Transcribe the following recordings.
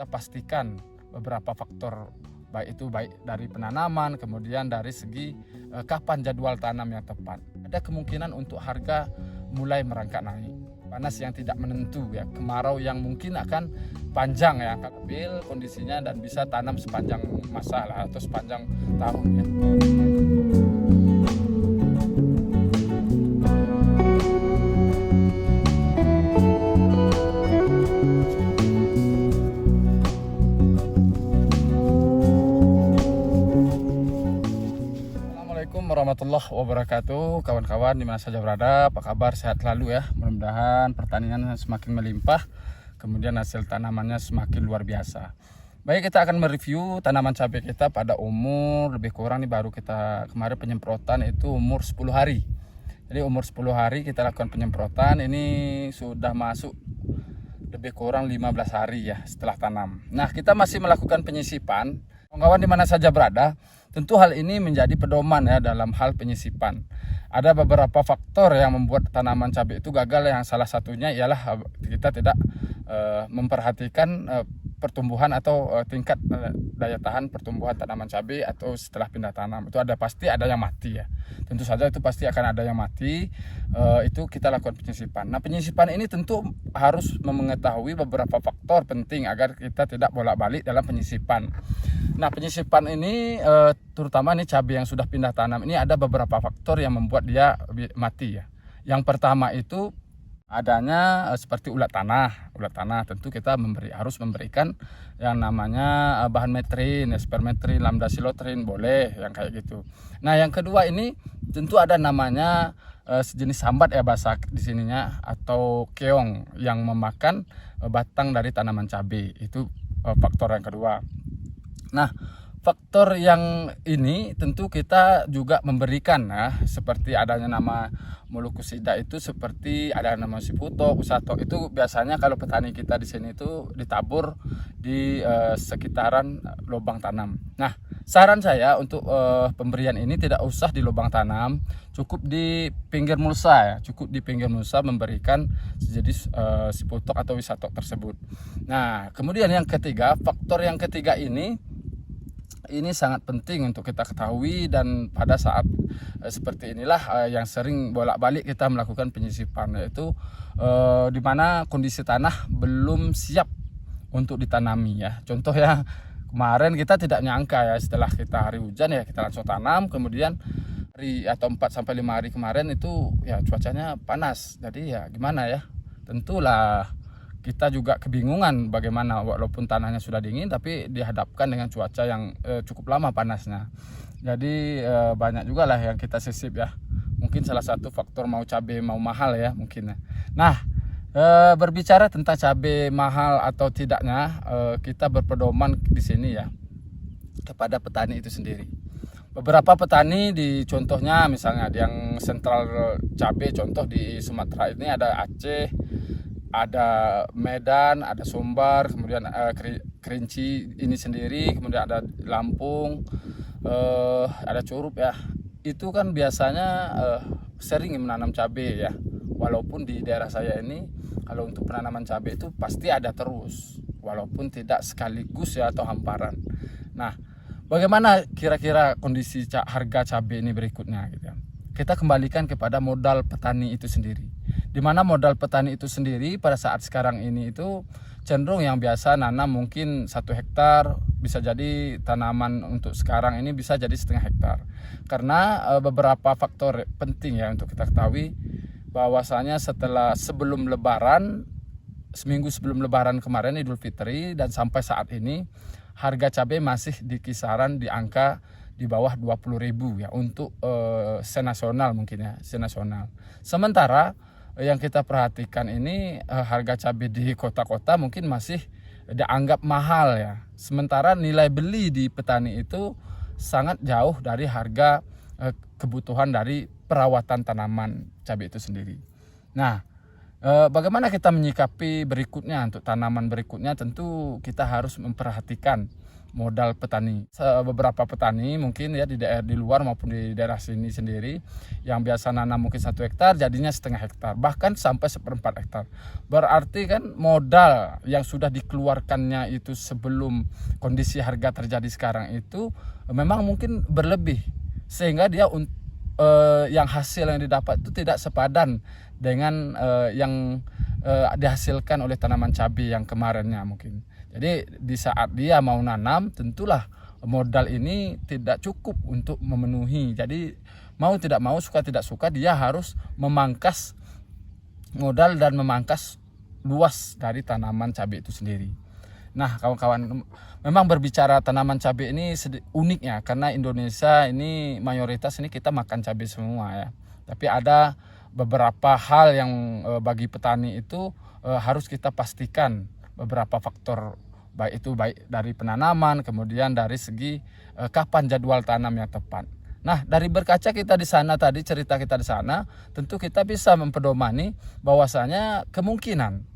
kita pastikan beberapa faktor, baik dari penanaman, kemudian dari segi kapan jadwal tanam yang tepat. Ada kemungkinan untuk harga mulai merangkak naik. Panas yang tidak menentu ya, kemarau yang mungkin akan panjang ya, stabil kondisinya dan bisa tanam sepanjang masa lah atau sepanjang tahun ya. Assalamualaikum warahmatullahi wabarakatuh, kawan-kawan di mana saja berada, apa kabar, sehat selalu ya. Mudah-mudahan pertanian semakin melimpah, kemudian hasil tanamannya semakin luar biasa. Baik, kita akan mereview tanaman cabai kita pada umur lebih kurang nih, baru kita kemarin penyemprotan itu umur 10 hari. Jadi umur 10 hari kita lakukan penyemprotan, ini sudah masuk lebih kurang 15 hari ya setelah tanam. Nah, kita masih melakukan penyisipan. Kawan-kawan di mana saja berada, tentu hal ini menjadi pedoman ya dalam hal penyisipan. Ada beberapa faktor yang membuat tanaman cabai itu gagal, yang salah satunya ialah kita tidak memperhatikan pertumbuhan atau tingkat daya tahan pertumbuhan tanaman cabai atau setelah pindah tanam. Itu pasti ada yang mati ya. Tentu saja itu pasti akan ada yang mati. Itu kita lakukan penyisipan. Nah, penyisipan ini tentu harus mengetahui beberapa faktor penting agar kita tidak bolak-balik dalam penyisipan. Nah, penyisipan ini terutama nih cabai yang sudah pindah tanam ini ada beberapa faktor yang membuat dia mati ya. Yang pertama itu adanya seperti ulat tanah. Ulat tanah tentu kita harus memberikan yang namanya bahan metrin, spermetrin, lambda-silotrin, boleh yang kayak gitu. Nah, yang kedua ini tentu ada namanya sejenis sambat ya bahasa di sininya, atau keong yang memakan batang dari tanaman cabai. Itu faktor yang kedua. Nah, faktor yang ini tentu kita juga memberikan ya, seperti adanya nama Molucosida, itu seperti ada nama Siputok, Usatok, itu biasanya kalau petani kita di sini itu ditabur di sekitaran lubang tanam. Nah, saran saya untuk pemberian ini tidak usah di lubang tanam, cukup di pinggir mulsa ya, cukup di pinggir mulsa memberikan sejenis Siputok atau Usatok tersebut. Nah, kemudian yang ketiga, faktor yang ketiga ini sangat penting untuk kita ketahui, dan pada saat seperti inilah yang sering bolak-balik kita melakukan penyisipan, yaitu di mana kondisi tanah belum siap untuk ditanami ya. Contoh ya, kemarin kita tidak nyangka ya, setelah kita hari hujan ya kita langsung tanam, kemudian hari atau 4 sampai 5 hari kemarin itu ya cuacanya panas. Jadi ya gimana ya, tentulah kita juga kebingungan bagaimana, walaupun tanahnya sudah dingin tapi dihadapkan dengan cuaca yang cukup lama panasnya. Jadi banyak juga lah yang kita sisip ya. Mungkin salah satu faktor mau cabai mau mahal ya mungkin ya. Nah, berbicara tentang cabai mahal atau tidaknya, kita berpedoman di sini ya kepada petani itu sendiri. Beberapa petani di contohnya misalnya yang sentral cabai, contoh di Sumatera ini ada Aceh, ada Medan, ada Sumbar, kemudian Kerinci ini sendiri, kemudian ada Lampung, ada Curup ya. Itu kan biasanya sering menanam cabai ya. Walaupun di daerah saya ini kalau untuk penanaman cabai itu pasti ada terus, walaupun tidak sekaligus ya atau hamparan. Nah, bagaimana kira-kira kondisi harga cabai ini berikutnya gitu ya. Kita kembalikan kepada modal petani itu sendiri. Di mana modal petani itu sendiri pada saat sekarang ini itu cenderung yang biasa nanam mungkin 1 hektar, bisa jadi tanaman untuk sekarang ini bisa jadi setengah hektar. Karena beberapa faktor penting ya untuk kita ketahui, bahwasanya sebelum lebaran, seminggu sebelum lebaran kemarin Idul Fitri dan sampai saat ini, harga cabai masih di kisaran di angka di bawah 20.000 ya untuk senasional mungkin ya, senasional. Sementara yang kita perhatikan ini harga cabai di kota-kota mungkin masih dianggap mahal ya. Sementara nilai beli di petani itu sangat jauh dari harga kebutuhan dari perawatan tanaman cabai itu sendiri. Nah, bagaimana kita menyikapi berikutnya untuk tanaman berikutnya, tentu kita harus memperhatikan modal petani. Beberapa petani mungkin ya di daerah di luar maupun di daerah sini sendiri yang biasa nanam mungkin 1 hektar jadinya setengah hektar, bahkan sampai 1/4 hektar. Berarti kan modal yang sudah dikeluarkannya itu sebelum kondisi harga terjadi sekarang itu memang mungkin berlebih, sehingga dia yang hasil yang didapat itu tidak sepadan dengan yang dihasilkan oleh tanaman cabai yang kemarinnya mungkin. Jadi di saat dia mau nanam tentulah modal ini tidak cukup untuk memenuhi. Jadi mau tidak mau, suka tidak suka, dia harus memangkas modal dan memangkas luas dari tanaman cabai itu sendiri. Nah kawan-kawan, memang berbicara tanaman cabai ini unik ya, karena Indonesia ini mayoritas ini kita makan cabai semua ya. Tapi ada beberapa hal yang bagi petani itu harus kita pastikan, beberapa faktor, baik dari penanaman, kemudian dari segi kapan jadwal tanam yang tepat. Nah dari berkaca kita di sana tadi, cerita kita di sana, tentu kita bisa mempedomani bahwasanya kemungkinan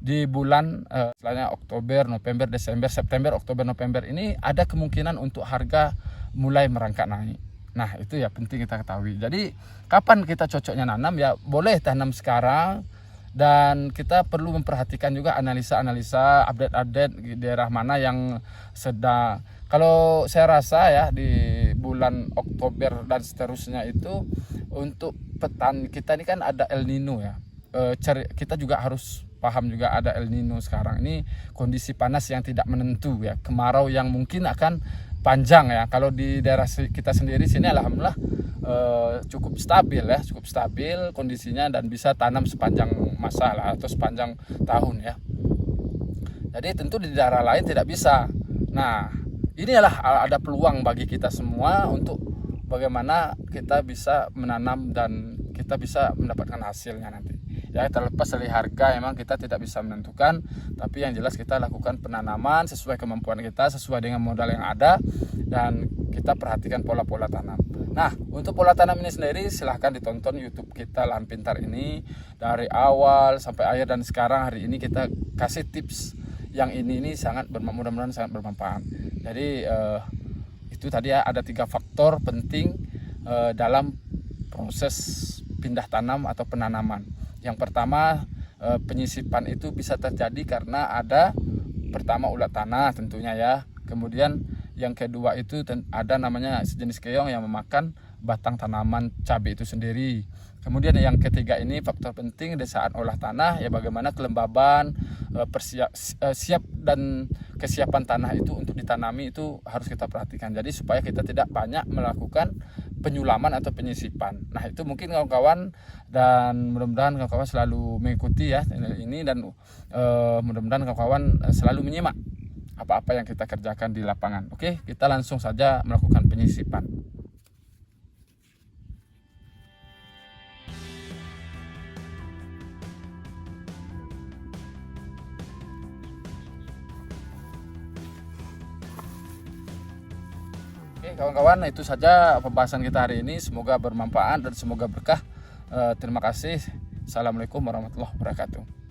di bulan misalnya Oktober, November, Desember, September, Oktober, November ini ada kemungkinan untuk harga mulai merangkak naik. Nah itu ya penting kita ketahui. Jadi kapan kita cocoknya nanam, ya boleh tanam sekarang, dan kita perlu memperhatikan juga analisa-analisa, update-update di daerah mana yang sedang. Kalau saya rasa ya di bulan Oktober dan seterusnya itu untuk petani kita ini kan ada El Nino ya. Kita juga harus paham juga ada El Nino sekarang ini, kondisi panas yang tidak menentu ya, kemarau yang mungkin akan panjang ya. Kalau di daerah kita sendiri sini alhamdulillah cukup stabil ya, cukup stabil kondisinya dan bisa tanam sepanjang masa lah atau sepanjang tahun ya. Jadi tentu di daerah lain tidak bisa. Nah inilah ada peluang bagi kita semua untuk bagaimana kita bisa menanam dan kita bisa mendapatkan hasilnya nanti. Ya terlepas dari harga memang kita tidak bisa menentukan, tapi yang jelas kita lakukan penanaman sesuai kemampuan kita, sesuai dengan modal yang ada, dan kita perhatikan pola-pola tanam. Nah untuk pola tanam ini sendiri silahkan ditonton YouTube kita Lahan Pintar ini dari awal sampai akhir, dan sekarang hari ini kita kasih tips yang ini sangat mudah-mudahan sangat bermanfaat. Jadi itu tadi ya, ada 3 faktor penting dalam proses pindah tanam atau penanaman. Yang pertama, penyisipan itu bisa terjadi karena ada pertama ulat tanah tentunya ya. Kemudian yang kedua itu ada namanya sejenis keong yang memakan batang tanaman cabai itu sendiri. Kemudian yang ketiga ini faktor penting di saat olah tanah ya, bagaimana kelembaban, siap dan kesiapan tanah itu untuk ditanami itu harus kita perhatikan. Jadi supaya kita tidak banyak melakukan penyulaman atau penyisipan. Nah itu mungkin kawan-kawan, dan mudah-mudahan kawan-kawan selalu mengikuti ya channel ini, dan mudah-mudahan kawan-kawan selalu menyimak apa-apa yang kita kerjakan di lapangan. Oke, kita langsung saja melakukan penyisipan. Oke kawan-kawan, itu saja pembahasan kita hari ini. Semoga bermanfaat dan semoga berkah. Terima kasih. Assalamualaikum warahmatullahi wabarakatuh.